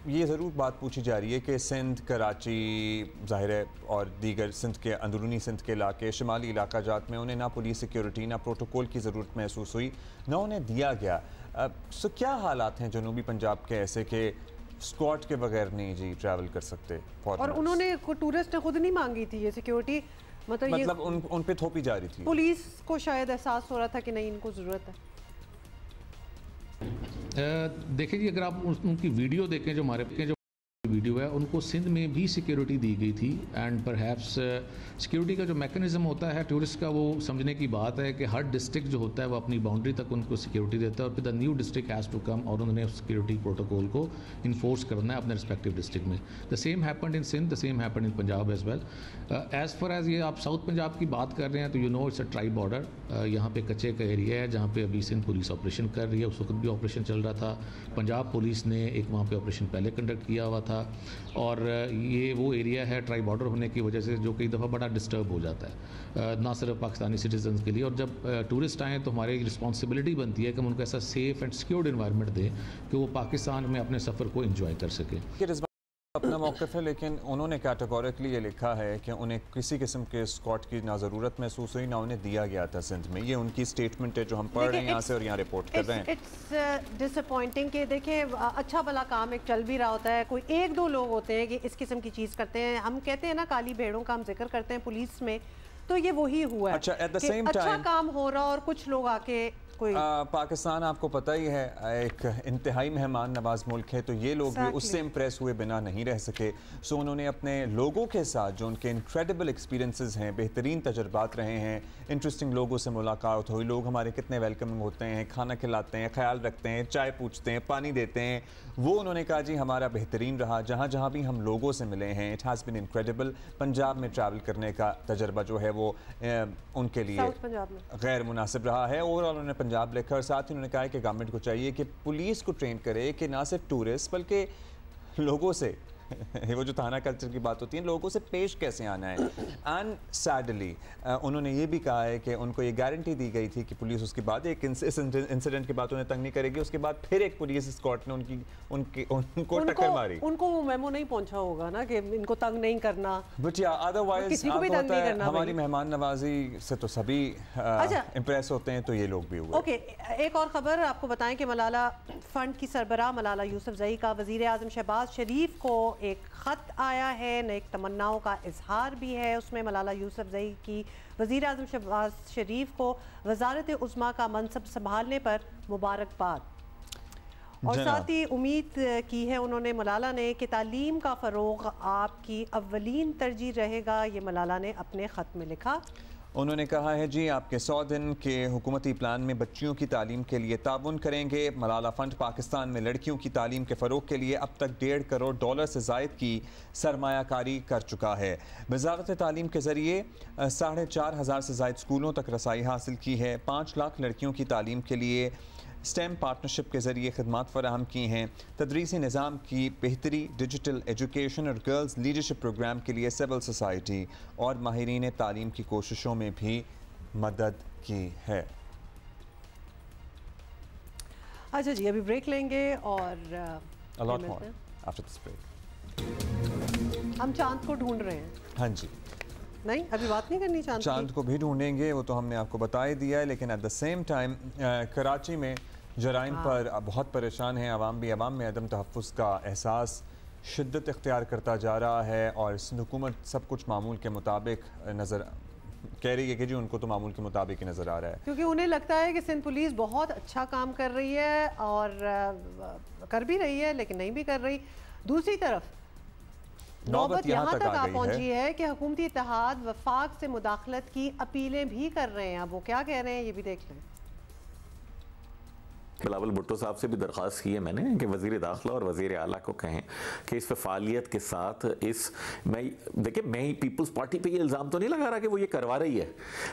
ये ज़रूर बात पूछी जा रही है कि सिंध, कराची ज़ाहिर है और दीगर सिंध के अंदरूनी सिंध के इलाके, शुमाली इलाका जात में उन्हें ना पुलिस सिक्योरिटी ना प्रोटोकॉल की ज़रूरत महसूस हुई, ना उन्हें दिया गया। सो क्या हालात हैं जनूबी पंजाब के ऐसे कि स्क्वाड के बगैर नहीं जी ट्रैवल कर सकते? और उन्होंने टूरिस्ट ने खुद नहीं मांगी थी ये सिक्योरिटी, मतलब उन पे थोपी जा रही थी। पुलिस को शायद एहसास हो रहा था कि नहीं इनको ज़रूरत है। देखिए जी, अगर आप उनकी वीडियो देखें जो हमारे जो वीडियो है, उनको सिंध में भी सिक्योरिटी दी गई थी एंड परहैप्स सिक्योरिटी का जो मैकेनिज्म होता है टूरिस्ट का, वो समझने की बात है कि हर डिस्ट्रिक्ट जो होता है वो अपनी बाउंड्री तक उनको सिक्योरिटी देता है और फिर the new district has to come और उन्होंने सिक्योरिटी प्रोटोकॉल को इन्फोर्स करना है अपने रिस्पेक्टिव डिस्ट्रिक्ट में। The same happened in Sindh, the same happened in Punjab as well. As far as ये आप साउथ पंजाब की बात कर रहे हैं तो you know it's a tribe border, यहाँ पे कच्चे का एरिया है जहाँ पे अभी सिंध पुलिस ऑपरेशन कर रही है, उस वक्त भी ऑपरेशन चल रहा था। पंजाब पुलिस ने एक वहाँ पे ऑपरेशन पहले कंडक्ट किया हुआ था और ये वो एरिया है ट्राइब बॉर्डर होने की वजह से जो कई दफ़ा बड़ा डिस्टर्ब हो जाता है ना सिर्फ पाकिस्तानी सिटीजन्स के लिए। और जब टूरिस्ट आएँ तो हमारी रिस्पॉन्सिबिलिटी बनती है कि हम उनको ऐसा सेफ़ एंड सिक्योर्ड इन्वायरमेंट दें कि वो पाकिस्तान में अपने सफ़र को इंजॉय कर सकें। अपना मौक़िफ़ है, लेकिन उन्होंने कैटेगोरिकली ये लिखा है कि उन्हें किसी किस्म के स्कॉट की ना ज़रूरत महसूस हुई ना उन्हें दिया गया था सिंध में। ये उनकी स्टेटमेंट है जो हम पढ़ रहे हैं यहाँ से और यहाँ रिपोर्ट कर रहे हैं। इट्स डिसअपॉइंटिंग कि देखिए अच्छा भला काम एक चल भी रहा होता है, कोई एक दो लोग होते हैं कि इस किस्म की चीज़ करते हैं। हम कहते हैं ना काली भेड़ों का हम जिक्र करते हैं पुलिस में, तो ये वही हुआ है। अच्छा, एट द सेम अच्छा टाइम काम हो रहा और कुछ लोग आके पाकिस्तान आपको पता ही है एक इंतहाई मेहमान नवाज मुल्क है, तो ये लोग भी उससे इम्प्रेस हुए बिना नहीं रह सके। सो उन्होंने अपने लोगों के साथ जो उनके इनक्रेडिबल एक्सपीरियंसेस हैं, बेहतरीन तजर्बात रहे हैं, इंटरेस्टिंग लोगों से मुलाकात हुई, लोग हमारे कितने वेलकमिंग होते हैं, खाना खिलाते हैं, ख्याल रखते हैं, चाय पूछते हैं, पानी देते हैं, वो उन्होंने कहा जी हमारा बेहतरीन रहा। जहाँ जहाँ भी हम लोगों से मिले हैं it has been incredible. Punjab में ट्रैवल करने का तजर्बा जो है वो उनके लिए गैर मुनासिब रहा है। ओवरऑल उन्होंने पंजाब लिखा और साथ ही उन्होंने कहा है कि गवर्नमेंट को चाहिए कि पुलिस को ट्रेन करे कि ना सिर्फ टूरिस्ट बल्कि लोगों से वो जो थाना कल्चर की बात होती है, लोगों से पेश कैसे आना है। एंड सैडली उन्होंने ये भी कहा है कि उनको ये गारंटी दी गई थी कि पुलिस उसके बाद एक इंसिडेंट के बाद उन्हें तंग नहीं करेगी, उसके बाद फिर एक पुलिस स्क्वाड ने उनको टक्कर मारी। उनको वो मेमो नहीं पहुंचा होगा ना कि इनको तंग नहीं करना, बट या अदरवाइज हमारी मेहमान नवाजी से तो सभी इम्प्रेस होते हैं, तो ये लोग भी हुए। ओके, एक और खबर आपको बताएं कि मलाला फंड की सरबराह मलाला यूसुफजई का वज़ीर आज़म शहबाज शरीफ को एक ख़त आया है, नेक तमन्नाओं का इजहार भी है। उसमें मलाला यूसुफजई की वज़ीर आज़म शहबाज शरीफ को वज़ारत उज़्मा का मनसब संभालने पर मुबारकबाद और साथ ही उम्मीद की है उन्होंने मलाला ने कि तालीम का फ़रोग़ आपकी अव्वलीन तरजीह रहेगा। ये मलाला ने अपने ख़त में लिखा। उन्होंने कहा है जी आपके 100 दिन के हुकूमती प्लान में बच्चियों की तालीम के लिए ताउन करेंगे। मलाला फ़ंड पाकिस्तान में लड़कियों की तालीम के फ़रोग़ के लिए अब तक $1.5 करोड़ से ज़ायद की सरमायाकारी कर चुका है। वज़ारत तालीम के ज़रिए 4,500 से ज़ायद स्कूलों तक रसाई हासिल की है। 5 लाख लड़कियों की तालीम के लिए स्टेम पार्टनरशिप के ज़रिए खदमात फ़राहम की हैं। तदरीसी निज़ाम की बेहतरी, डिजिटल एजुकेशन और गर्ल्स लीडरशिप प्रोग्राम के लिए सिविल सोसाइटी और माहिरीन तालीम की कोशिशों में भी मदद की है। अच्छा जी, अभी ब्रेक लेंगे और हम चांद को ढूंढ रहे हैं। हाँ जी, नहीं अभी बात नहीं करनी चांद को भी ढूंढेंगे, वो तो हमने आपको बता ही दिया है। लेकिन at the same time Karachi में जराइम पर बहुत परेशान हैं आवाम भी। आवाम में अदम तहफ़्फ़ुज़ का एहसास शिद्दत इख्तियार करता जा रहा है और सिंध हुकूमत सब कुछ मामूल के मुताबिक नज़र कह रही है कि जी उनको तो मामूल के मुताबिक ही नज़र आ रहा है, क्योंकि उन्हें लगता है कि सिंध पुलिस बहुत अच्छा काम कर रही है और कर भी रही है लेकिन नहीं भी कर रही। दूसरी तरफ नौबत यहाँ तक आ पहुंची है कि हुकूमती इत्तेहाद वफाक से मुदाखलत की अपीलें भी कर रहे हैं। अब वो क्या कह रहे हैं ये भी देख लें। बिलावल भुट्टो साहब से भी दरख्वास्त की है मैंने कि वज़ीर दाखिला और वज़ीर आला को कहें कि इस पे फ़ालियत के साथ देखिए मैं पीपल्स पार्टी पे ये इल्ज़ाम तो नहीं लगा रहा कि वो ये करवा रही है,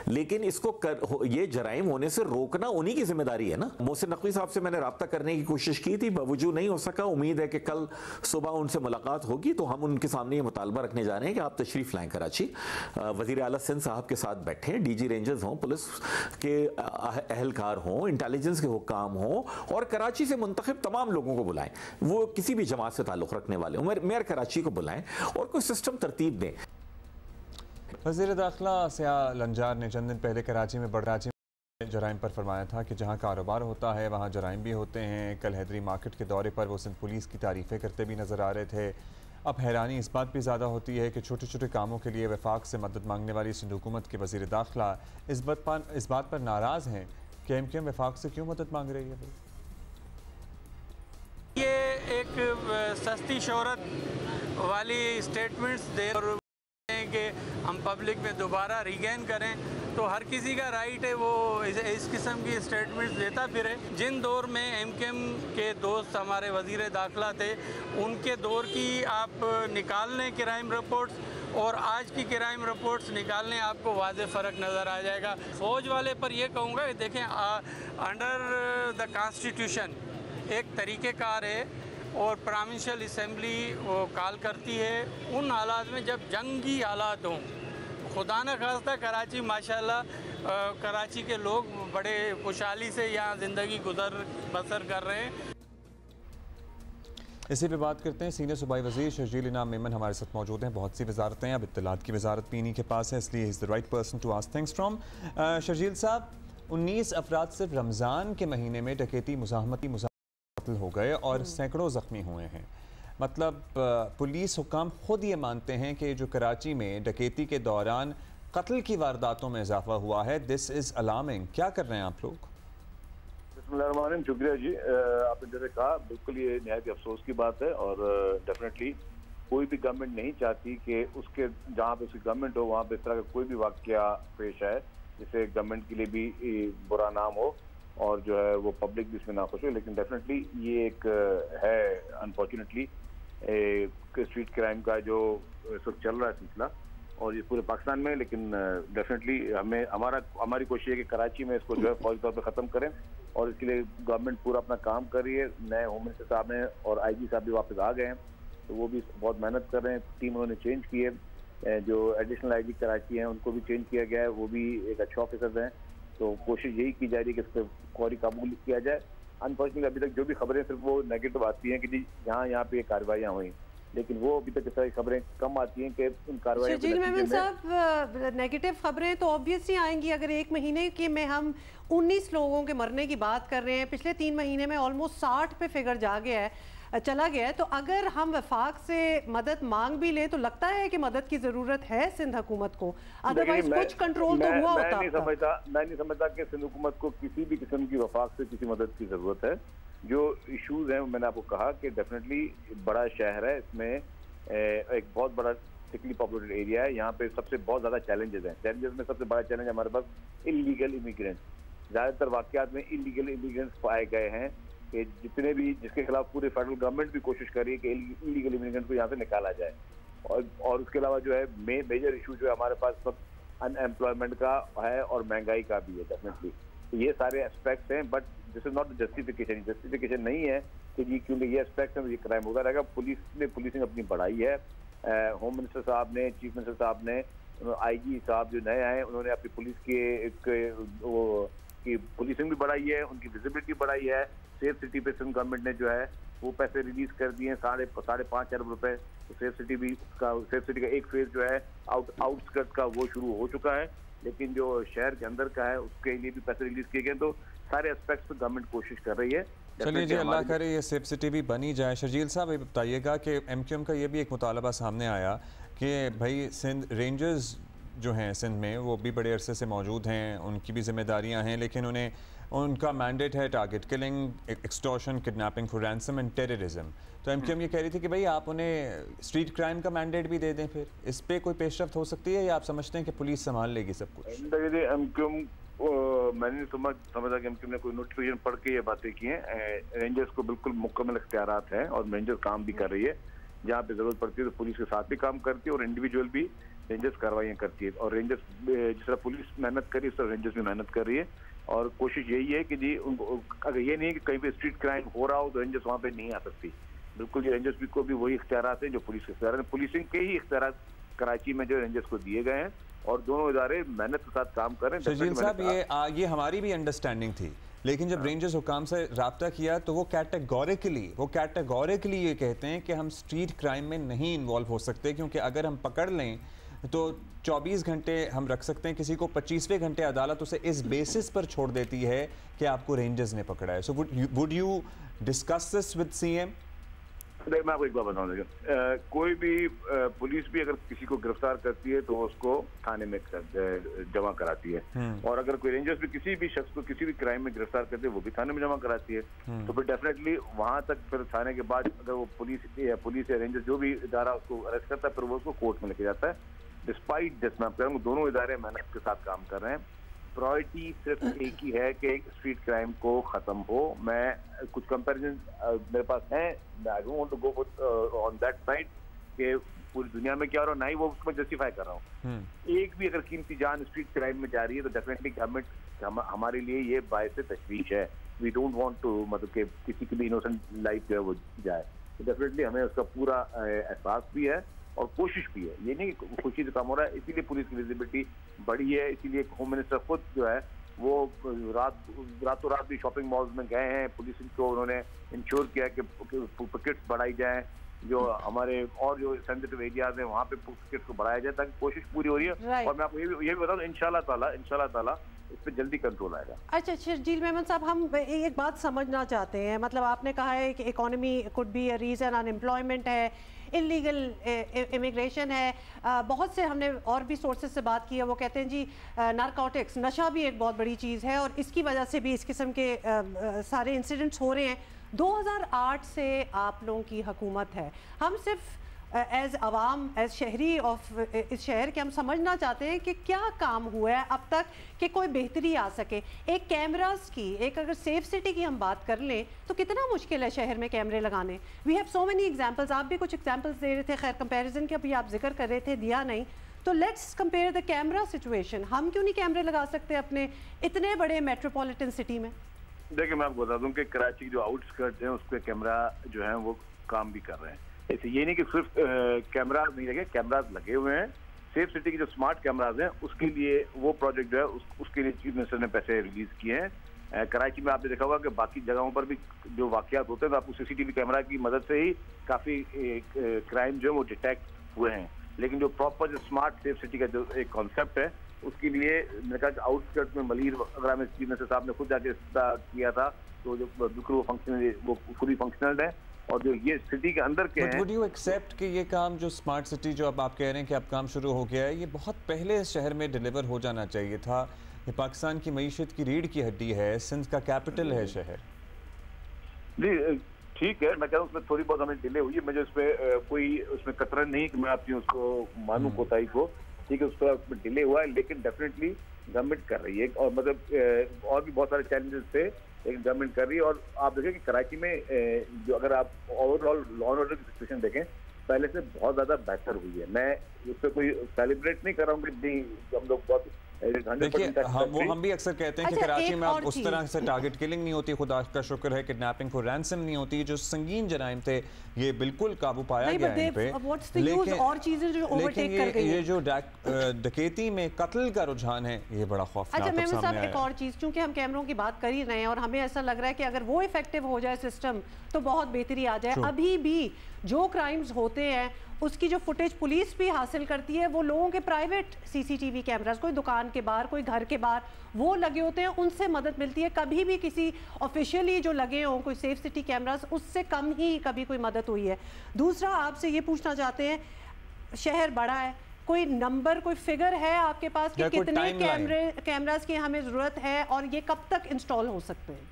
लेकिन इसको ये जराइम होने से रोकना उन्हीं की जिम्मेदारी है ना। मोहसिन नकवी साहब से मैंने रब्ता करने की कोशिश की थी, बावजूद नहीं हो सका। उम्मीद है कि कल सुबह उनसे मुलाकात होगी तो हम उनके सामने ये मुतालबा रखने जा रहे हैं कि आप तशरीफ़ लाएँ कराची, वज़ीर आला सिंध साहब के साथ बैठें, DG रेंजर्स हों, पुलिस के अहलकार हों, इंटेलिजेंस के हुक्काम हों और कराची से मुंतखब तमाम लोगों को बुलाएं, वो किसी भी जमात से ताल्लुक़ रखने वाले हों, मेयर कराची को बुलाएं और कोई सिस्टम तरतीब दें। वज़ीर दाखिला सियाह लंजार ने चंद दिन पहले कराची में बड़राची जराइम पर फरमाया था कि जहाँ कारोबार होता है वहाँ जराइम भी होते हैं। कल हैदरी मार्केट के दौरे पर वो सिंध पुलिस की तारीफ़ें करते भी नज़र आ रहे थे। अब हैरानी इस बात भी ज़्यादा होती है कि छोटे छोटे कामों के लिए वफाक से मदद मांगने वाली सिंध हुकूमत के वज़ीर दाखिला इस बात पर नाराज़ हैं कि MQM वफाक से क्यों मदद मांग रही है। ये एक सस्ती शोहरत वाली स्टेटमेंट्स दे और कि हम पब्लिक में दोबारा रिगेन करें, तो हर किसी का राइट है वो इस किस्म की स्टेटमेंट्स देता फिरे। जिन दौर में एमकेएम के दोस्त हमारे वज़ीर दाखिला थे, उनके दौर की आप निकाल लें क्राइम रिपोर्ट्स और आज की क्राइम रिपोर्ट्स निकालने आपको वाज़े फ़र्क नज़र आ जाएगा। फ़ौज वाले पर यह कहूँगा कि देखें, अंडर द कॉन्स्टिट्यूशन एक तरीक़ेकार है और प्रोविंशियल असेंबली वो कॉल करती है उन हालात में जब जंगी हालात हों। खुदा न खास्ता कराची माशाल्लाह कराची के लोग बड़े खुशहाली से यहाँ ज़िंदगी बसर कर रहे हैं। इसी पे बात करते हैं। सीनियर सूबाई वज़ीर शर्जील इनाम मेमन हमारे साथ मौजूद हैं। बहुत सी वजारतें, अब इत्तलात की वजारत भी इन्हीं के पास है, इसलिए is the right person to ask things from. Sharjeel साहब, 19 अफराद सिर्फ रमज़ान के महीने में डकैती मुज़ाहमती कत्ल हो गए और सैकड़ों ज़ख्मी हुए हैं। मतलब पुलिस हुकाम खुद ये मानते हैं कि जो कराची में डकैती के दौरान कत्ल की वारदातों में इजाफा हुआ है, दिस इज़ अलार्मिंग। क्या कर रहे हैं आप लोग? शुक्रिया जी, आपने जैसे कहा बिल्कुल ये नहायत अफसोस की बात है और डेफिनेटली कोई भी गवर्नमेंट नहीं चाहती कि उसके जहाँ पे उसकी गवर्नमेंट हो वहाँ पे इस तरह का कोई भी वाकया पेश आए जिससे गवर्नमेंट के लिए भी बुरा नाम हो और जो है वो पब्लिक भी इसमें नाखुश हो। लेकिन डेफिनेटली ये एक है अनफॉर्चुनेटली स्ट्रीट क्राइम का जो इस वक्त चल रहा है सिलसिला और ये पूरे पाकिस्तान में। लेकिन डेफिनेटली हमारी कोशिश है कि कराची में इसको जो है फौरी तौर पर ख़त्म करें और इसके लिए गवर्नमेंट पूरा अपना काम कर रही है। नए होम मिनिस्टर साहब ने और आईजी साहब भी वापस आ गए हैं, तो वो भी बहुत मेहनत कर रहे हैं। टीम उन्होंने चेंज की है, जो एडिशनल आईजी कराची हैं उनको भी चेंज किया गया है, वो भी एक अच्छे ऑफिसर हैं। तो कोशिश यही की जा रही है कि इस पर फौरी काबू किया जाए। अनफॉर्चुनेटली अभी तक जो भी खबरें सिर्फ वो नेगेटिव आती हैं कि जी यहाँ पे कार्रवाइयाँ हुई, लेकिन वो अभी तक इस तरह की खबरें कम आती हैं कि उन कार्रवाइयों शर्जील मेमन साहब, नेगेटिव खबरें तो ऑब्वियसली आएंगी अगर एक महीने के में हम 19 लोगों के मरने की बात कर रहे हैं। पिछले 3 महीने में ऑलमोस्ट 60 पे फिगर चला गया है। तो अगर हम वफाक से मदद मांग भी लें तो लगता है कि मदद की जरूरत है सिंध हुकूमत को, अदरवाइज कुछ कंट्रोल तो हुआ होता। मैं नहीं समझता कि सिंध हुकूमत को किसी भी किस्म की वफाक से किसी मदद की जरूरत है। जो इश्यूज हैं मैंने आपको कहा कि डेफिनेटली बड़ा शहर है, इसमें एक बहुत बड़ा थिकली पॉपुलेटेड एरिया है। यहाँ पे सबसे बहुत ज़्यादा चैलेंजेस हैं। चैलेंजेस में सबसे बड़ा चैलेंज हमारे पास इलीगल इमिग्रेंट्स। ज़्यादातर वाक़यात में इलीगल इमिग्रेंट्स पाए गए हैं कि जितने भी जिसके खिलाफ पूरे फेडरल गवर्नमेंट भी कोशिश कर रही है कि इलीगल इमिग्रेंट को यहाँ से निकाला जाए। और उसके अलावा जो है मेजर इशू जो है हमारे पास सब अनएम्प्लॉयमेंट का है और महंगाई का भी है डेफिनेटली। तो ये सारे एस्पेक्ट्स हैं, but this is not the justification. Justification नहीं है कि जी क्योंकि ये एस्पेक्ट्स हैं तो ये क्राइम होता रहेगा। पुलिसिंग अपनी बढ़ाई है। होम मिनिस्टर साहब ने, चीफ मिनिस्टर साहब ने, आईजी साहब जो नए आए उन्होंने अपनी पुलिस की पुलिसिंग भी बढ़ाई है, उनकी विजिबिलिटी बढ़ाई है। सेफ सिटी पे सिंध गवर्नमेंट ने जो है वो पैसे रिलीज कर दिए 5.5 अरब रुपए। तो सेफ सिटी का एक फेज जो है आउटस्कर्ट का वो शुरू हो चुका है, लेकिन जो शहर के अंदर का है उसके लिए भी पैसे रिलीज किए गए। तो सारे एस्पेक्ट्स पे गवर्नमेंट कोशिश कर रही है। चलिए जी, अल्लाह करे ये सेफ सिटी भी बनी जाए। शर्जील साहब ये बताइएगा कि एमक्यूएम का ये भी एक मुतालबा सामने आया कि भाई सिंध रेंजर्स जो हैं सिंध में वो भी बड़े अरसे से मौजूद हैं, उनकी भी जिम्मेदारियां हैं, लेकिन उनका मैंडेट है target killing, extortion, kidnapping for ransom and terrorism. तो एमक्यूएम ये कह रही थी कि भाई आप उन्हें स्ट्रीट क्राइम का मैंडेट भी दे दें। फिर इस पर कोई पेशरफ्त हो सकती है या आप समझते हैं कि पुलिस संभाल लेगी सब कुछ? एमक्यूएम मैंने नहीं समझा कि एमक्यूएम ने कोई नोटिफिकेशन पढ़ के ये बातें की हैं। रेंजर्स को बिल्कुल मुकम्मल इख्तियारात हैं और रेंजर्स काम भी कर रही है। जहाँ पे जरूरत पड़ती है तो पुलिस के साथ भी काम करती है और इंडिविजुअल भी रेंजर्स कार्रवाइयाँ करती है। और रेंजर्स जिस तरह पुलिस मेहनत कर रही है उस तरह रेंजर्स भी मेहनत कर रही है। और कोशिश यही है कि जी उनको अगर ये नहीं है कि कहीं पे स्ट्रीट क्राइम हो रहा हो तो रेंजर्स वहाँ पे नहीं आ सकती। बिल्कुल ये रेंजर्स को भी वही इख्तियारात हैं जो पुलिस के इख्तियारात हैं। पुलिसिंग के ही इख्तियारात कराची में जो रेंजर्स को दिए गए हैं और दोनों इदारे मेहनत के साथ काम कर रहे हैं। शर्जील साहब ये हमारी भी अंडरस्टैंडिंग थी, लेकिन जब रेंजर्स हुकाम से रब्ता किया तो वो कैटेगोरिकली ये कहते हैं कि हम स्ट्रीट क्राइम में नहीं इन्वॉल्व हो सकते, क्योंकि अगर हम पकड़ लें तो 24 घंटे हम रख सकते हैं किसी को, 25वें घंटे अदालत उसे इस बेसिस पर छोड़ देती है कि आपको रेंजर्स ने पकड़ा है। So would you discuss this with CM? मैं आपको एक बात बताऊं, देखिए कोई भी पुलिस भी अगर किसी को गिरफ्तार करती है तो उसको थाने में जमा कराती है, और अगर कोई रेंजर्स भी किसी भी शख्स को किसी भी क्राइम में गिरफ्तार करते हैं वो भी थाने में जमा कराती है। तो फिर डेफिनेटली वहां तक फिर थाने के बाद अगर वो पुलिस या रेंजर्स जो भी इदारा उसको अरेस्ट करता है फिर वो उसको कोर्ट में लेके जाता है। डिस्पाइट दिस, मैं आप कह रहा हूँ दोनों इदारे मेहनत के साथ काम कर रहे हैं। प्रायोरिटी सिर्फ एक ही है कि स्ट्रीट क्राइम को खत्म हो। मैं कुछ कंपैरिजन मेरे पास है, I don't want to go on that side कि पूरी दुनिया में क्या हो रहा है, ना ही वो उसको जस्टिफाई कर रहा हूँ। एक भी अगर कीमती जान स्ट्रीट क्राइम में जा रही है तो डेफिनेटली गवर्नमेंट हमारे लिए ये बायस तशवीश है। वी डोंट वांट टू मतलब कि किसी की भी इनोसेंट लाइफ जो है वो जाए, तो डेफिनेटली हमें उसका पूरा एहसास भी है और कोशिश भी है। ये नहीं कि खुशी से काम हो रहा है, इसीलिए पुलिस की विजिबिलिटी बढ़ी है। इसीलिए होम मिनिस्टर खुद जो है वो रातों रात भी शॉपिंग मॉल्स में गए हैं, पुलिस को उन्होंने इंश्योर किया कि पिकेट्स बढ़ाई जाएं, जो हमारे और जो सेंसिटिव एरियाज हैं वहाँ पे पिकेट्स को बढ़ाया जाए, ताकि कोशिश पूरी हो रही है। और मैं आपको ये भी बता दूं, इंशाल्लाह ताला इस पे जल्दी कंट्रोल आएगा। अच्छा शर्जील मेमन साहब, हम एक बात समझना चाहते हैं, मतलब आपने कहा है कि economy could be a reason, unemployment है, इलीगल इमिग्रेशन है, बहुत से हमने और भी सोर्सेज से बात की है, वो कहते हैं जी नारकोटिक्स, नशा भी एक बहुत बड़ी चीज़ है और इसकी वजह से भी इस किस्म के सारे इंसिडेंट्स हो रहे हैं। 2008 से आप लोगों की हुकूमत है, हम सिर्फ एज अवाम एज शहरी ऑफ इस शहर के हम समझना चाहते हैं कि क्या काम हुआ है अब तक कि कोई बेहतरी आ सके। एक कैमरास की, एक अगर सेफ सिटी की हम बात कर लें तो कितना मुश्किल है शहर में कैमरे लगाने। We have so many examples, आप भी कुछ एग्जांपल्स दे रहे थे, खैर कंपैरिजन के अभी आप जिक्र कर रहे थे, दिया नहीं, तो let's compare the camera situation. हम क्यों नहीं कैमरे लगा सकते अपने इतने बड़े मेट्रोपॉलिटन सिटी में? देखिए मैं आपको बता दूं कि कराची के जो आउटस्कर्ट्स हैं उस पर कैमरा जो है वो काम भी कर रहे हैं। ऐसे ये नहीं कि सिर्फ कैमराज नहीं लगे, कैमराज लगे हुए हैं। सेफ सिटी के जो स्मार्ट कैमराज हैं उसके लिए वो प्रोजेक्ट जो है उसके लिए चीफ मिनिस्टर ने पैसे रिलीज किए हैं। कराची में आपने देखा होगा कि बाकी जगहों पर भी जो वाकयात होते हैं तो आपको सीसीटीवी कैमरा की मदद से ही काफी क्राइम जो है वो डिटेक्ट हुए हैं। लेकिन जो प्रॉपर जो स्मार्ट सेफ सिटी का जो एक कॉन्सेप्ट है उसके लिए मैंने कहा कि आउटस्कर्ट में मलिर वगैरह में चीफ मिनिस्टर साहब ने खुद जाके किया था, तो जो बिल्कुल वो फंक्शनल, वो फुली फंक्शनल है। और जो ये सिटी के अंदर के हैं, वुड यू एक्सेप्ट कि ये काम जो स्मार्ट सिटी जो अब आप कह रहे हैं कि अब काम शुरू हो गया है, ये बहुत पहले शहर में डिलीवर हो जाना चाहिए था। ये पाकिस्तान की मईशत की रीढ़ की हड्डी है, सिंध का कैपिटल है शहर। जी ठीक है, मैं कह रहा हूँ उसमें थोड़ी बहुत हमें डिले हुई है, मुझे उस पर कोई उसमें कतरन नहीं कि मैं अपनी उसको मानूं कोताही को, ठीक है, उस पर डिले हुआ है, लेकिन डेफिनेटली गवर्नमेंट कर रही है। और मतलब और भी बहुत सारे चैलेंजेस थे लेकिन गवर्नमेंट कर रही है। और आप देखें कि कराची में जो अगर आप ओवरऑल लॉ एंड ऑर्डर की सिचुएशन देखें पहले से बहुत ज्यादा बेहतर हुई है। मैं उस पर कोई सेलिब्रेट नहीं कर रहा हूँ कि हम लोग बहुत देखिए हम भी अक्सर कहते हैं कि कराची में अब उस तरह से टारगेट किलिंग नहीं होती, खुदा का शुक्र है, किडनैपिंग को रैंसम नहीं होती, जो संगीन जराइम थे ये बिल्कुल काबू पाया गया है इन पे। लेकिन ये जो डकैती में कत्ल का रुझान है ये बड़ा खौफनाक। अच्छा मेमन साहब, एक और चीज, क्योंकि हम कैमरों की बात कर ही रहे हैं और हमें ऐसा लग रहा है कि अगर वो इफेक्टिव हो जाए सिस्टम तो बहुत बेहतरी आ जाए। अभी भी जो क्राइम्स होते हैं उसकी जो फुटेज पुलिस भी हासिल करती है वो लोगों के प्राइवेट सीसीटीवी कैमरास, कोई दुकान के बाहर, कोई घर के बाहर वो लगे होते हैं, उनसे मदद मिलती है। कभी भी किसी ऑफिशियली जो लगे हों कोई सेफ सिटी कैमरास, उससे कम ही कभी कोई मदद हुई है। दूसरा आपसे ये पूछना चाहते हैं, शहर बड़ा है, कोई नंबर, कोई फिगर है आपके पास कि कितने कैमरास की हमें जरूरत है और ये कब तक इंस्टॉल हो सकते हैं?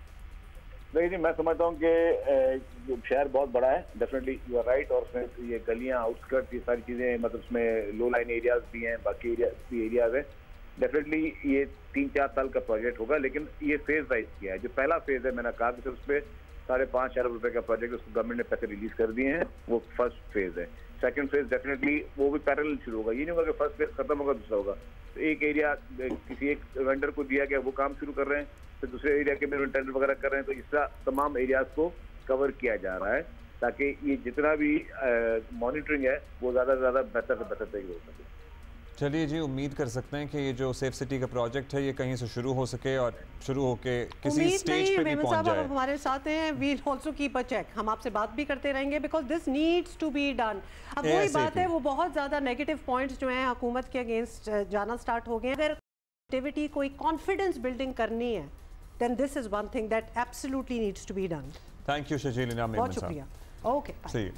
नहीं, मैं समझता हूँ कि शहर बहुत बड़ा है, डेफिनेटली यू आर राइट। और उसमें ये गलियाँ, आउटस्कर्ट, ये सारी चीज़ें, मतलब उसमें लो लाइन एरियाज भी हैं, बाकी एरियाज हैं। डेफिनेटली ये 3-4 साल का प्रोजेक्ट होगा, लेकिन ये फेज वाइज किया है। जो पहला फेज है, मैंने कहा कि उस पर 5.5 अरब रुपए का प्रोजेक्ट उसको गवर्नमेंट ने पैसे रिलीज कर दिए हैं, वो फर्स्ट फेज है। सेकंड फेज डेफिनेटली वो भी पैरेलल शुरू होगा, ये नहीं होगा कि फर्स्ट फेज खत्म होगा दूसरा होगा। तो एक एरिया किसी एक वेंडर को दिया गया, वो काम शुरू कर रहे हैं, फिर दूसरे एरिया के में टेंडर वगैरह कर रहे हैं। तो इस तरह तमाम एरियाज को कवर किया जा रहा है ताकि ये जितना भी मॉनिटरिंग है वो ज़्यादा से ज़्यादा बेहतर से बेहतर तरीके हो सके। चलिए जी, उम्मीद कर सकते हैं कि ये जो सेफ सिटी का प्रोजेक्ट है ये कहीं से शुरू हो सके और शुरू होके किसी स्टेज पे भी पहुंच जाए। आप हमारे साथ हैं, we'll also keep a check, हम आपसे बात भी करते रहेंगे because this needs to be done. अब वही बात है, वो बहुत ज़्यादा नेगेटिव पॉइंट्स जो हैं हुकूमत के अगेंस्ट जाना स्टार्ट हो गए। अगर एक्टिविटी कोई कॉन्फिडेंस बिल्डिंग करनी है then this is one thing that absolutely needs to be done. Thank you Shajil Inam. बहुत शुक्रिया। ओके सही है।